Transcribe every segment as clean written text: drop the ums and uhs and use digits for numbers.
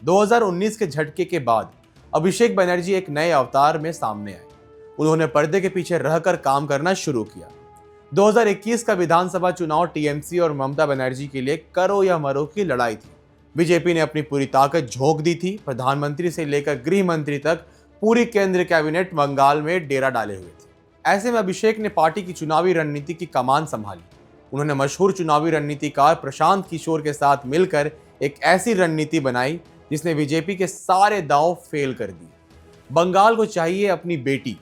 2019 के झटके के बाद अभिषेक बनर्जी एक नए अवतार में सामने आए। उन्होंने पर्दे के पीछे रहकर काम करना शुरू किया। 2021 का विधानसभा चुनाव टीएमसी और ममता बनर्जी के लिए करो या मरो की लड़ाई थी। बीजेपी ने अपनी पूरी ताकत झोंक दी थी। प्रधानमंत्री से लेकर गृह मंत्री तक पूरी केंद्रीय कैबिनेट बंगाल में डेरा डाले हुए थे। ऐसे में अभिषेक ने पार्टी की चुनावी रणनीति की कमान संभाली। उन्होंने मशहूर चुनावी रणनीतिकार प्रशांत किशोर के साथ मिलकर एक ऐसी रणनीति बनाई जिसने बीजेपी के सारे दांव फेल कर दिए। बंगाल को चाहिए अपनी बेटी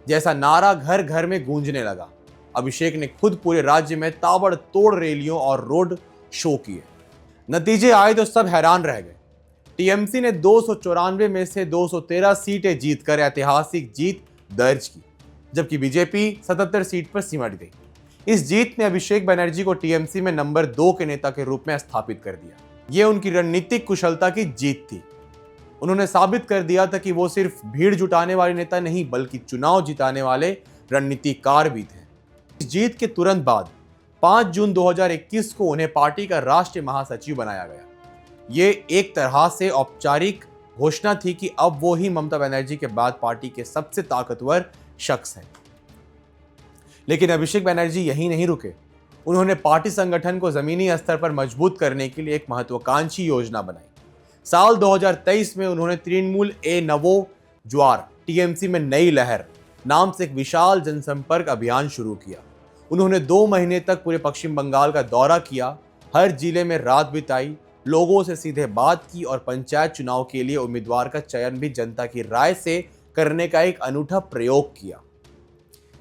जैसा नारा घर घर में गूंजने लगा। अभिषेक ने खुद पूरे राज्य में ताबड़तोड़ रैलियों और रोड शो किए। नतीजे आए तो सब हैरान रह गए। टीएमसी ने 294 में से 213 सीटें जीतकर ऐतिहासिक जीत दर्ज की, जबकि बीजेपी 77 सीट पर सिमट गई। इस जीत ने अभिषेक बनर्जी को टीएमसी में नंबर 2 के नेता के रूप में स्थापित कर दिया। ये उनकी रणनीतिक कुशलता की जीत थी। उन्होंने साबित कर दिया था कि वो सिर्फ भीड़ जुटाने वाले नेता नहीं बल्कि चुनाव जिताने वाले रणनीतिकार भी थे। इस जीत के तुरंत बाद 5 जून 2021 को उन्हें पार्टी का राष्ट्रीय महासचिव बनाया गया। ये एक तरह से औपचारिक घोषणा थी कि अब वो ही ममता बनर्जी के बाद पार्टी के सबसे ताकतवर शख्स हैं। लेकिन अभिषेक बनर्जी यहीं नहीं रुके। उन्होंने पार्टी संगठन को जमीनी स्तर पर मजबूत करने के लिए एक महत्वाकांक्षी योजना बनाई। साल 2023 में उन्होंने तृणमूल ए नवो ज्वार टीएमसी में नई लहर नाम से एक विशाल जनसंपर्क अभियान शुरू किया। उन्होंने 2 महीने तक पूरे पश्चिम बंगाल का दौरा किया, हर जिले में रात बिताई, लोगों से सीधे बात की और पंचायत चुनाव के लिए उम्मीदवार का चयन भी जनता की राय से करने का एक अनूठा प्रयोग किया।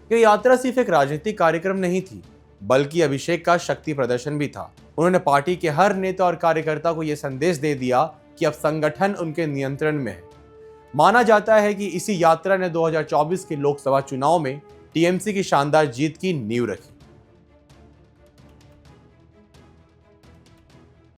यह यात्रा सिर्फ एक राजनीतिक कार्यक्रम नहीं थी बल्कि अभिषेक का शक्ति प्रदर्शन भी था। उन्होंने पार्टी के हर नेता और कार्यकर्ता को यह संदेश दे दिया कि अब संगठन उनके नियंत्रण में है। माना जाता है कि इसी यात्रा ने 2024 के लोकसभा चुनाव में टीएमसी की शानदार जीत की नींव रखी।